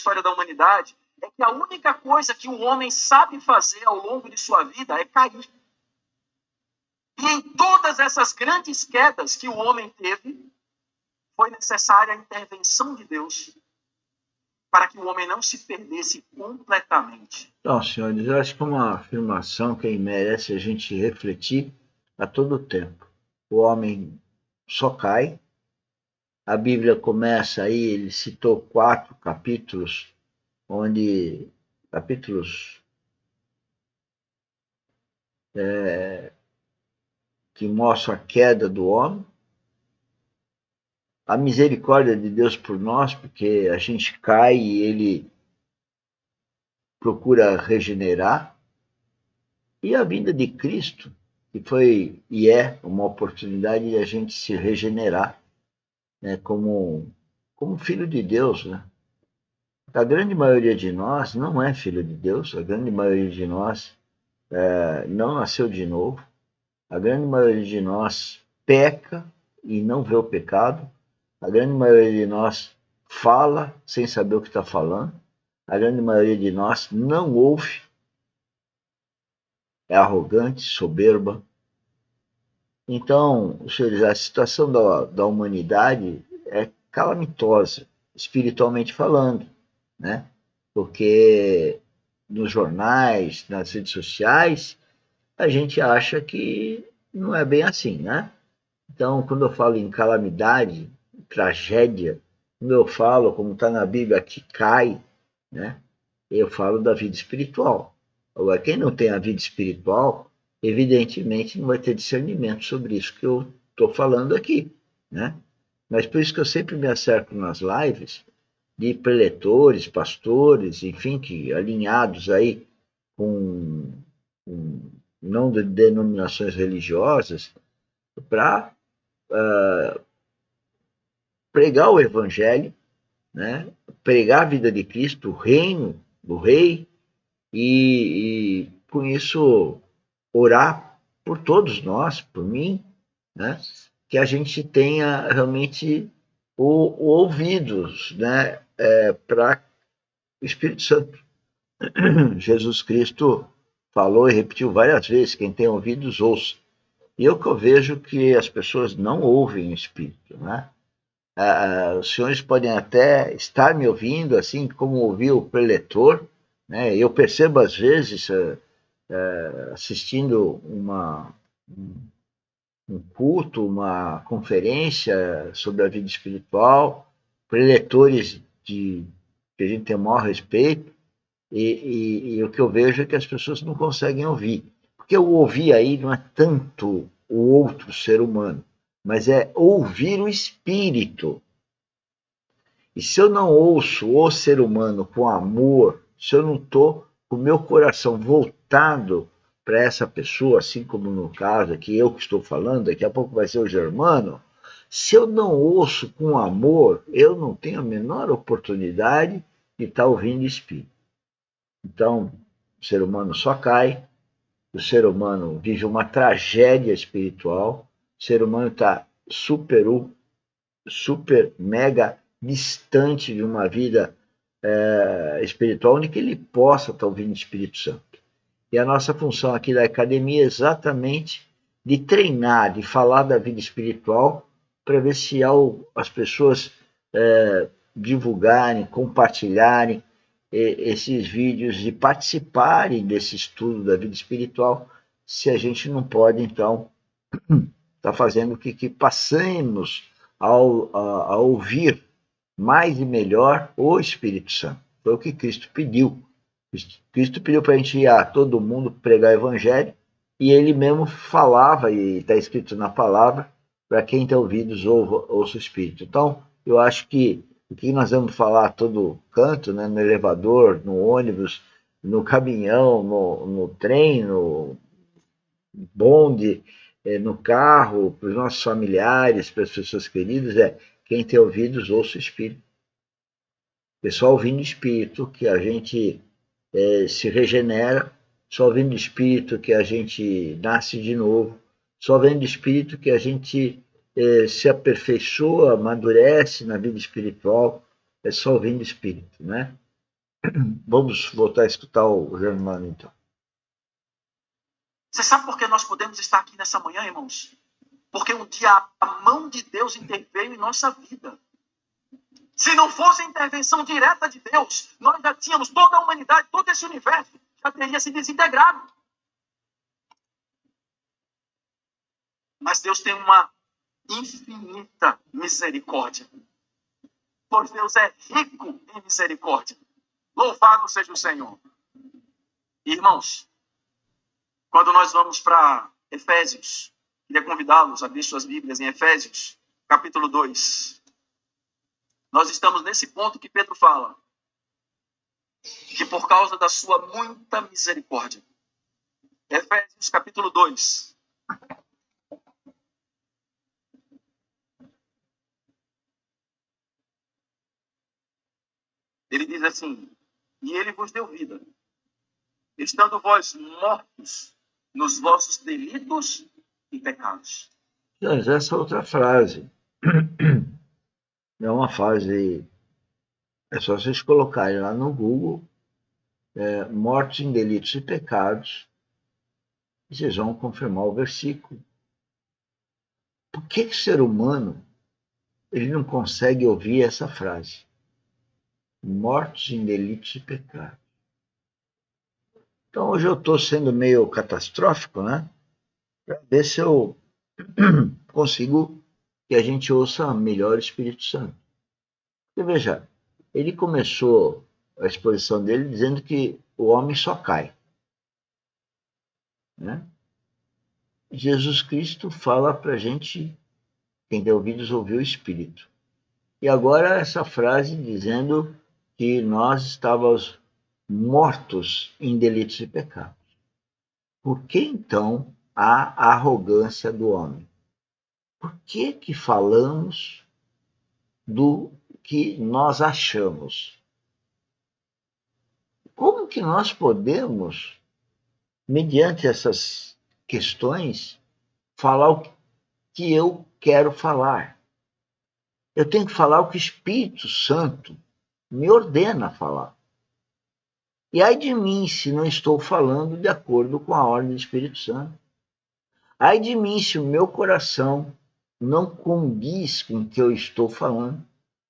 história da humanidade é que a única coisa que o homem sabe fazer ao longo de sua vida é cair. E em todas essas grandes quedas que o homem teve, foi necessária a intervenção de Deus para que o homem não se perdesse completamente. Então, senhores, eu acho que é uma afirmação que merece a gente refletir a todo tempo. O homem só cai. A Bíblia começa aí, ele citou 4 capítulos, capítulos que mostram a queda do homem, a misericórdia de Deus por nós, porque a gente cai e ele procura regenerar, e a vinda de Cristo, que foi e é uma oportunidade de a gente se regenerar, né, como filho de Deus, né? A grande maioria de nós não é filho de Deus, a grande maioria de nós não nasceu de novo, a grande maioria de nós peca e não vê o pecado, a grande maioria de nós fala sem saber o que está falando, a grande maioria de nós não ouve, é arrogante, soberba. Então, senhores, a situação da humanidade é calamitosa, espiritualmente falando, né? Porque nos jornais, nas redes sociais, a gente acha que não é bem assim, né? Então, quando eu falo em calamidade, tragédia, quando eu falo, como está na Bíblia, que cai, né? Eu falo da vida espiritual. Agora, quem não tem a vida espiritual, evidentemente não vai ter discernimento sobre isso que eu estou falando aqui, né? Mas por isso que eu sempre me acerco nas lives de preletores, pastores, enfim, que alinhados aí com não de denominações religiosas, para pregar o evangelho, né? Pregar a vida de Cristo, o reino do rei, e com isso orar por todos nós, por mim, né? Que a gente tenha realmente o ouvidos, né? Para o Espírito Santo. Jesus Cristo falou e repetiu várias vezes: quem tem ouvidos, ouça. E eu que eu vejo que as pessoas não ouvem o Espírito, né? Os senhores podem até estar me ouvindo, assim como ouviu o preletor, né? Eu percebo às vezes, assistindo um culto, uma conferência sobre a vida espiritual, preletores que a gente tem o maior respeito, e o que eu vejo é que as pessoas não conseguem ouvir. Porque o ouvir aí não é tanto o outro ser humano, mas é ouvir o espírito. E se eu não ouço o ser humano com amor, se eu não estou com o meu coração voltado para essa pessoa, assim como no caso aqui, eu que estou falando, daqui a pouco vai ser o Germano, se eu não ouço com amor, eu não tenho a menor oportunidade de estar ouvindo espírito. Então, o ser humano só cai, o ser humano vive uma tragédia espiritual, o ser humano está super, mega distante de uma vida espiritual onde que ele possa estar ouvindo o Espírito Santo. E a nossa função aqui da academia é exatamente de treinar, de falar da vida espiritual, para ver se as pessoas divulgarem, compartilharem esses vídeos e participarem desse estudo da vida espiritual, se a gente não pode, então, estar fazendo com que passemos a ouvir mais e melhor o Espírito Santo. Foi o que Cristo pediu. Cristo pediu para a gente ir a todo mundo pregar o evangelho, e ele mesmo falava, e está escrito na palavra, para quem tem ouvidos, ouça o Espírito. Então, eu acho que o que nós vamos falar a todo canto, né, no elevador, no ônibus, no caminhão, no trem, no bonde, no carro, para os nossos familiares, para as pessoas queridas, quem tem ouvidos, ouça o Espírito. Pessoal ouvindo o Espírito, que a gente se regenera, só ouvindo o Espírito que a gente nasce de novo, só ouvindo o Espírito que a gente se aperfeiçoa, amadurece na vida espiritual, é só ouvindo o Espírito, né? Vamos voltar a escutar o Germano, então. Você sabe por que nós podemos estar aqui nessa manhã, irmãos? Porque um dia a mão de Deus interveio em nossa vida. Se não fosse a intervenção direta de Deus, nós já tínhamos toda a humanidade, todo esse universo, já teria se desintegrado. Mas Deus tem uma infinita misericórdia. Pois Deus é rico em misericórdia. Louvado seja o Senhor. Irmãos, quando nós vamos para Efésios, queria convidá-los a abrir suas Bíblias em Efésios, capítulo 2. Nós estamos nesse ponto que Pedro fala, que por causa da sua muita misericórdia. Efésios, capítulo 2. Ele diz assim: e ele vos deu vida, estando vós mortos nos vossos delitos e pecados. Mas essa outra frase é uma frase, é só vocês colocarem lá no Google, mortos em delitos e pecados, e vocês vão confirmar o versículo. Por que o ser humano ele não consegue ouvir essa frase? Mortos em delitos e pecados. Então hoje eu estou sendo meio catastrófico, né? Para ver se eu consigo que a gente ouça melhor o Espírito Santo. Porque veja, ele começou a exposição dele dizendo que o homem só cai, né? Jesus Cristo fala para a gente, quem tem ouvidos ouviu o Espírito. E agora essa frase dizendo que nós estávamos mortos em delitos e pecados. Por que então a arrogância do homem? Por que falamos do que nós achamos? Como que nós podemos, mediante essas questões, falar o que eu quero falar? Eu tenho que falar o que o Espírito Santo me ordena falar. E ai de mim se não estou falando de acordo com a ordem do Espírito Santo. Ai de mim se o meu coração não condiz com o que eu estou falando.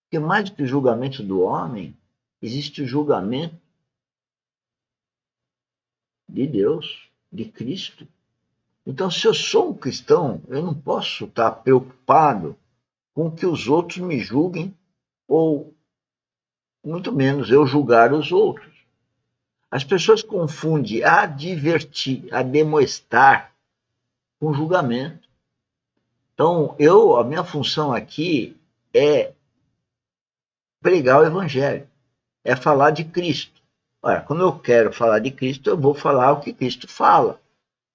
Porque mais do que o julgamento do homem, existe o julgamento de Deus, de Cristo. Então, se eu sou um cristão, eu não posso estar preocupado com que os outros me julguem, ou muito menos eu julgar os outros. As pessoas confundem advertir, ademoestar com julgamento. Então, a minha função aqui é pregar o Evangelho, é falar de Cristo. Ora, quando eu quero falar de Cristo, eu vou falar o que Cristo fala.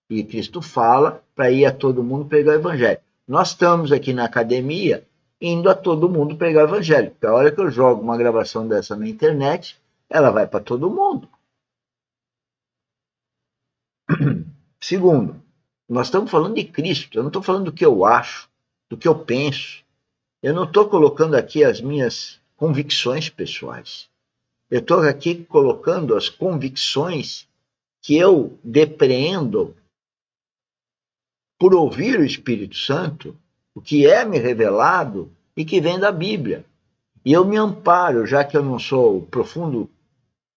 E Cristo fala para ir a todo mundo pregar o Evangelho. Nós estamos aqui na academia indo a todo mundo pregar o Evangelho. Porque a hora que eu jogo uma gravação dessa na internet, ela vai para todo mundo. Segundo, nós estamos falando de Cristo. Eu não estou falando do que eu acho, do que eu penso. Eu não estou colocando aqui as minhas convicções pessoais. Eu estou aqui colocando as convicções que eu depreendo por ouvir o Espírito Santo, o que é me revelado e que vem da Bíblia. E eu me amparo, já que eu não sou profundo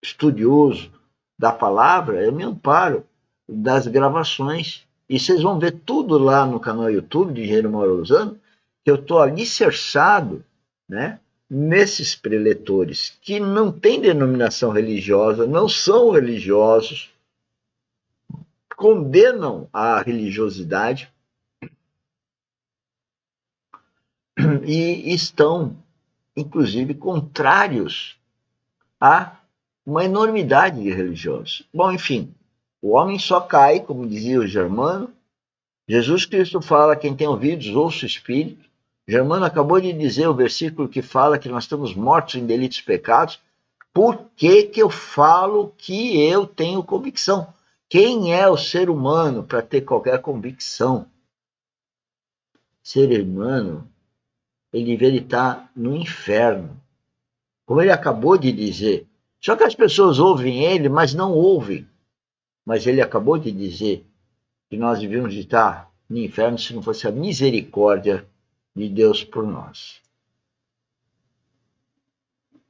estudioso da palavra, eu me amparo das gravações. E vocês vão ver tudo lá no canal YouTube de Engenheiro Maurosano, que eu estou alicerçado, né, nesses preletores que não têm denominação religiosa, não são religiosos, condenam a religiosidade e estão, inclusive, contrários a uma enormidade de religiosos. Bom, enfim, o homem só cai, como dizia o Germano. Jesus Cristo fala: quem tem ouvidos, ouça o Espírito. Germano acabou de dizer o versículo que fala que nós estamos mortos em delitos e pecados. Por que eu falo que eu tenho convicção? Quem é o ser humano para ter qualquer convicção? Ser humano, ele deveria estar no inferno. Como ele acabou de dizer, Só que as pessoas ouvem ele, mas não ouvem. Mas ele acabou de dizer que nós devíamos estar no inferno se não fosse a misericórdia de Deus por nós.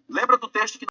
Lembra do texto que